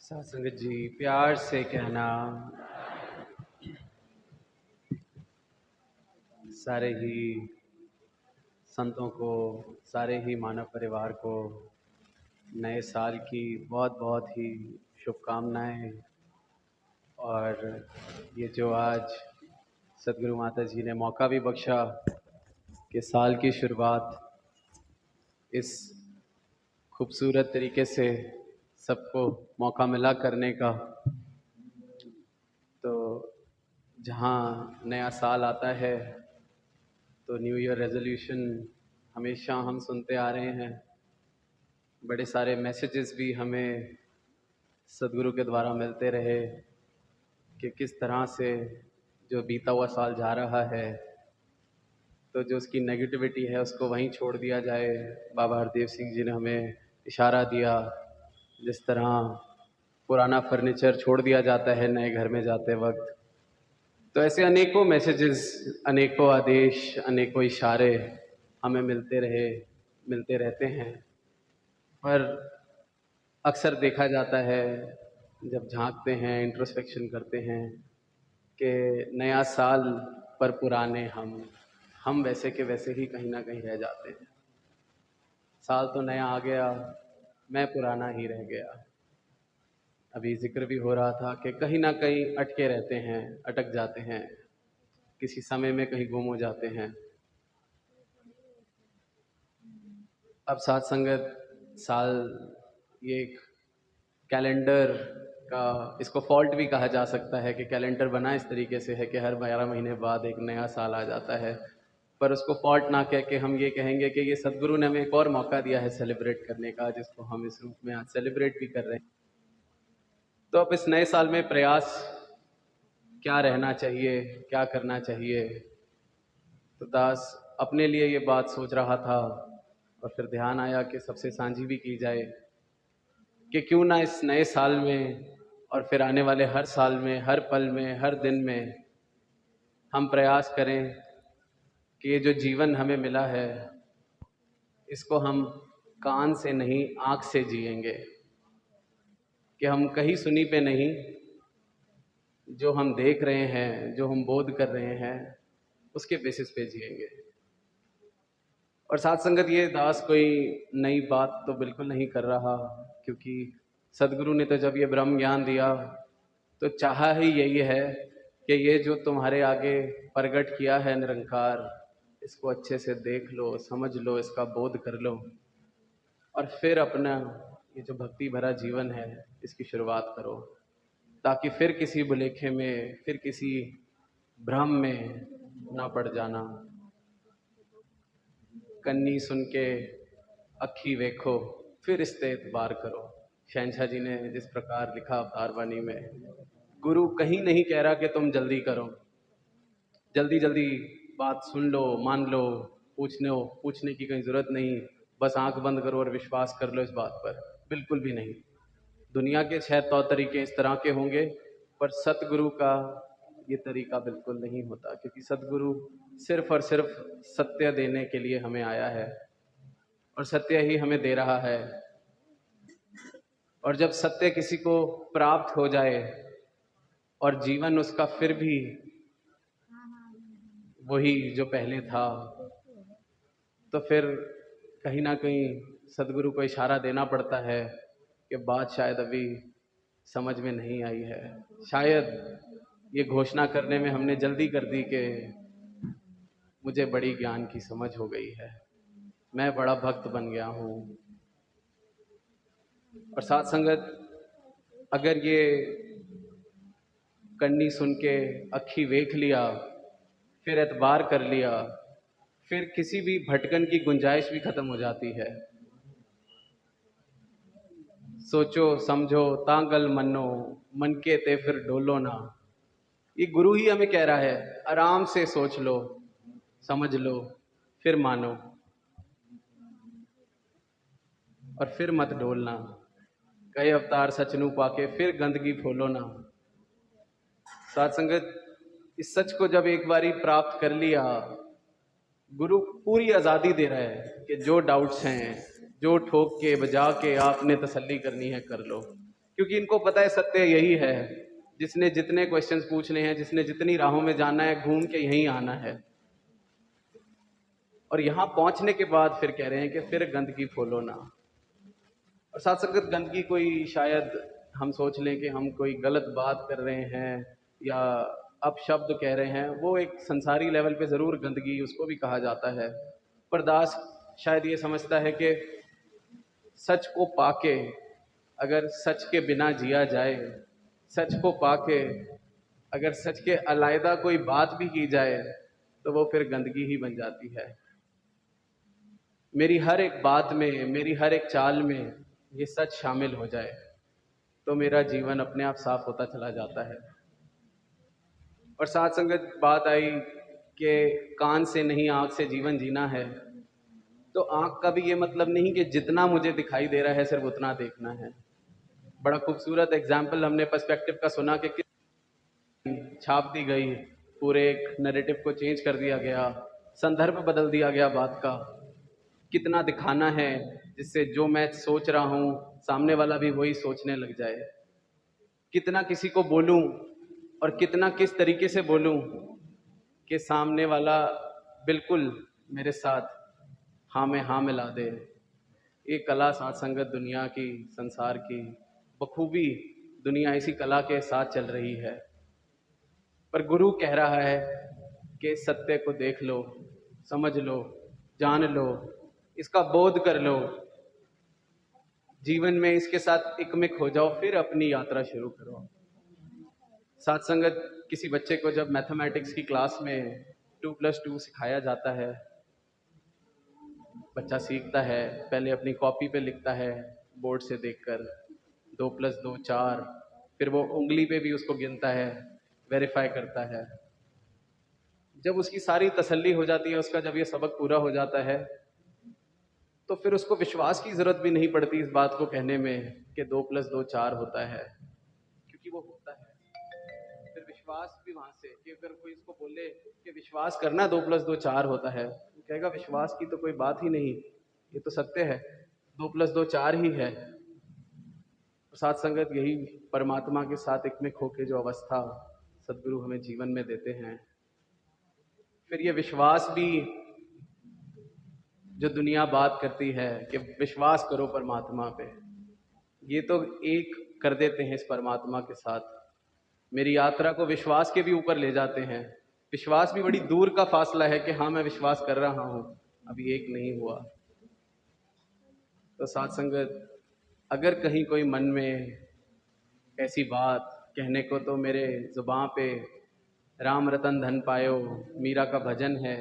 सत्संगत जी प्यार से कहना, सारे ही संतों को, सारे ही मानव परिवार को नए साल की बहुत बहुत ही शुभकामनाएं। और ये जो आज सदगुरु माता जी ने मौका भी बख्शा कि साल की शुरुआत इस खूबसूरत तरीके से सबको मौका मिला करने का, तो जहाँ नया साल आता है तो न्यू ईयर रेजोल्यूशन हमेशा हम सुनते आ रहे हैं। बड़े सारे मैसेजेस भी हमें सदगुरु के द्वारा मिलते रहे कि किस तरह से जो बीता हुआ साल जा रहा है तो जो उसकी नेगेटिविटी है उसको वहीं छोड़ दिया जाए। बाबा हरदेव सिंह जी ने हमें इशारा दिया, जिस तरह पुराना फर्नीचर छोड़ दिया जाता है नए घर में जाते वक्त, तो ऐसे अनेकों मैसेजेस, अनेकों आदेश, अनेकों इशारे हमें मिलते रहते हैं। पर अक्सर देखा जाता है जब झांकते हैं, इंट्रोस्पेक्शन करते हैं कि नया साल पर पुराने हम वैसे के वैसे ही कहीं ना कहीं रह जाते हैं। साल तो नया आ गया, मैं पुराना ही रह गया। अभी जिक्र भी हो रहा था कि कहीं ना कहीं अटके रहते हैं, अटक जाते हैं, किसी समय में कहीं गुम हो जाते हैं। अब साथ संगत साल ये एक कैलेंडर का, इसको फॉल्ट भी कहा जा सकता है कि कैलेंडर बना इस तरीके से है कि हर 12 महीने बाद एक नया साल आ जाता है। पर उसको फॉल्ट ना कह के हम ये कहेंगे कि ये सदगुरु ने हमें एक और मौका दिया है सेलिब्रेट करने का, जिसको हम इस रूप में आज सेलिब्रेट भी कर रहे हैं। तो अब इस नए साल में प्रयास क्या रहना चाहिए, क्या करना चाहिए? तो दास अपने लिए ये बात सोच रहा था और फिर ध्यान आया कि सबसे साझी भी की जाए कि क्यों ना इस नए साल में और फिर आने वाले हर साल में, हर पल में, हर दिन में हम प्रयास करें कि ये जो जीवन हमें मिला है इसको हम कान से नहीं आँख से जिएंगे, कि हम कहीं सुनी पे नहीं, जो हम देख रहे हैं, जो हम बोध कर रहे हैं उसके बेसिस पे जिएंगे। और साथ संगत ये दास कोई नई बात तो बिल्कुल नहीं कर रहा, क्योंकि सदगुरु ने तो जब ये ब्रह्म ज्ञान दिया तो चाहा ही यही है कि ये जो तुम्हारे आगे प्रकट किया है निरंकार, इसको अच्छे से देख लो, समझ लो, इसका बोध कर लो और फिर अपना ये जो भक्ति भरा जीवन है इसकी शुरुआत करो, ताकि फिर किसी बुलेखे में, फिर किसी भ्रम में ना पड़ जाना। कन्नी सुन के अखी वेखो, फिर इसते एतबार करो। शहनशाह जी ने जिस प्रकार लिखा अवतार वाणी में, गुरु कहीं नहीं कह रहा कि तुम जल्दी करो, जल्दी जल्दी बात सुन लो, मान लो, पूछने की कहीं जरूरत नहीं, बस आंख बंद करो और विश्वास कर लो इस बात पर। बिल्कुल भी नहीं। दुनिया के शायद तौर तरीके इस तरह के होंगे, पर सतगुरु का ये तरीका बिल्कुल नहीं होता, क्योंकि सतगुरु सिर्फ और सिर्फ सत्य देने के लिए हमें आया है और सत्य ही हमें दे रहा है। और जब सत्य किसी को प्राप्त हो जाए और जीवन उसका फिर भी वही जो पहले था, तो फिर कहीं ना कहीं सदगुरु को इशारा देना पड़ता है कि बात शायद अभी समझ में नहीं आई है। शायद ये घोषणा करने में हमने जल्दी कर दी कि मुझे बड़ी ज्ञान की समझ हो गई है, मैं बड़ा भक्त बन गया हूँ। और साथ संगत अगर ये कन्नी सुन के अखी वेख लिया, फिर एतबार कर लिया, फिर किसी भी भटकन की गुंजाइश भी खत्म हो जाती है। सोचो समझो तांगल मनो, मन के ते फिर डोलो ना। ये गुरु ही हमें कह रहा है, आराम से सोच लो, समझ लो, फिर मानो और फिर मत डोलना। कई अवतार सचनू पाके फिर गंदगी फोलो ना। साथ संगत इस सच को जब एक बारी प्राप्त कर लिया, गुरु पूरी आजादी दे रहा है कि जो डाउट्स हैं, जो ठोक के बजा के आपने तसल्ली करनी है कर लो। क्योंकि इनको पता है सत्य यही है, जिसने जितने क्वेश्चंस पूछने हैं, जिसने जितनी राहों में जाना है, घूम के यहीं आना है। और यहां पहुंचने के बाद फिर कह रहे हैं कि फिर गंदगी फॉलो ना। और साथ संगत गंदगी कोई शायद हम सोच लें कि हम कोई गलत बात कर रहे हैं या अपशब्द कह रहे हैं, वो एक संसारी लेवल पे ज़रूर गंदगी उसको भी कहा जाता है। पर दास शायद ये समझता है कि सच को पाके अगर सच के बिना जिया जाए, सच को पाके अगर सच के अलायदा कोई बात भी की जाए तो वो फिर गंदगी ही बन जाती है। मेरी हर एक बात में, मेरी हर एक चाल में ये सच शामिल हो जाए तो मेरा जीवन अपने आप साफ होता चला जाता है। और साथ संगत बात आई कि कान से नहीं आंख से जीवन जीना है, तो आंख का भी ये मतलब नहीं कि जितना मुझे दिखाई दे रहा है सिर्फ उतना देखना है। बड़ा खूबसूरत एग्जाम्पल हमने पर्सपेक्टिव का सुना कि किस छाप दी गई, पूरे एक नैरेटिव को चेंज कर दिया गया, संदर्भ बदल दिया गया बात का। कितना दिखाना है जिससे जो मैं सोच रहा हूं सामने वाला भी वही सोचने लग जाए। कितना किसी को बोलूं और कितना किस तरीके से बोलूं कि सामने वाला बिल्कुल मेरे साथ हाँ में हाँ मिला दे। ये कला साथ संगत दुनिया की, संसार की बखूबी दुनिया इसी कला के साथ चल रही है। पर गुरु कह रहा है कि सत्य को देख लो, समझ लो, जान लो, इसका बोध कर लो, जीवन में इसके साथ इकमिक हो जाओ, फिर अपनी यात्रा शुरू करो। साथ संगत किसी बच्चे को जब मैथमेटिक्स की क्लास में 2+2 सिखाया जाता है, बच्चा सीखता है, पहले अपनी कॉपी पे लिखता है बोर्ड से देखकर 2+2 4, फिर वो उंगली पे भी उसको गिनता है, वेरीफाई करता है। जब उसकी सारी तसल्ली हो जाती है, उसका जब ये सबक पूरा हो जाता है, तो फिर उसको विश्वास की जरूरत भी नहीं पड़ती इस बात को कहने में कि 2+2 4 होता है, क्योंकि वो होता है। फिर विश्वास भी वहां से कि अगर कोई इसको बोले कि विश्वास करना 2+2 4 होता है, तो कहेगा विश्वास की तो कोई बात ही नहीं, ये तो सत्य है, 2+2 4 ही है। साथ संगत यही परमात्मा के साथ एकमिक होके जो अवस्था सदगुरु हमें जीवन में देते हैं, फिर ये विश्वास भी जो दुनिया बात करती है कि विश्वास करो परमात्मा पे, ये तो एक कर देते हैं इस परमात्मा के साथ। मेरी यात्रा को विश्वास के भी ऊपर ले जाते हैं। विश्वास भी बड़ी दूर का फासला है कि हाँ मैं विश्वास कर रहा हूं, अभी एक नहीं हुआ। तो साथ संगत अगर कहीं कोई मन में ऐसी बात कहने को, तो मेरे जुबान पे राम रतन धन पायो मीरा का भजन है